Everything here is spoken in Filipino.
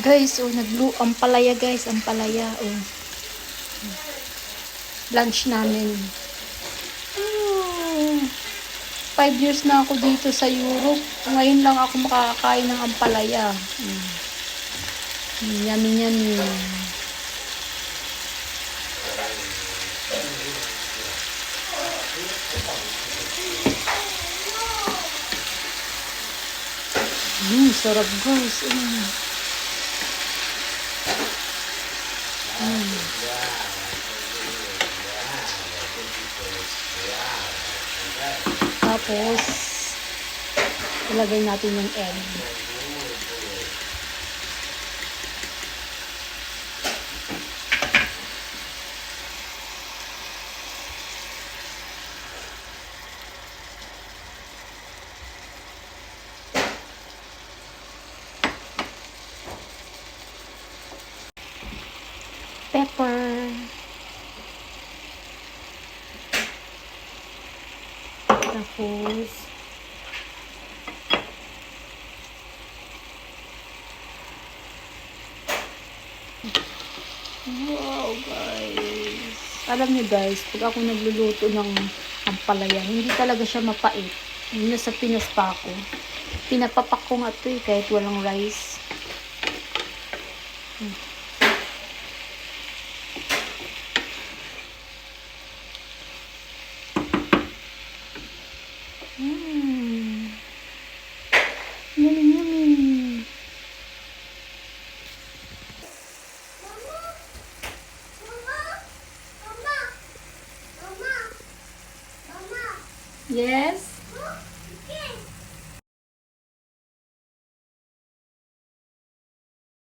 Guys, oh, ampalaya guys, ampalaya, oh. Lunch namin. Oh, 5 years na ako dito sa Europe. Ngayon lang ako makakakain ng ampalaya. Yummy, yummy. Sarap guys. Tapos, ilagay natin yung egg. Pepper. Tapos, wow guys. Alam niyo guys, pag ako nagluluto ng ampalaya, hindi talaga siya mapait. Yun na sa Pinas pa ako. Pinapapak ko nga ito kahit walang rice.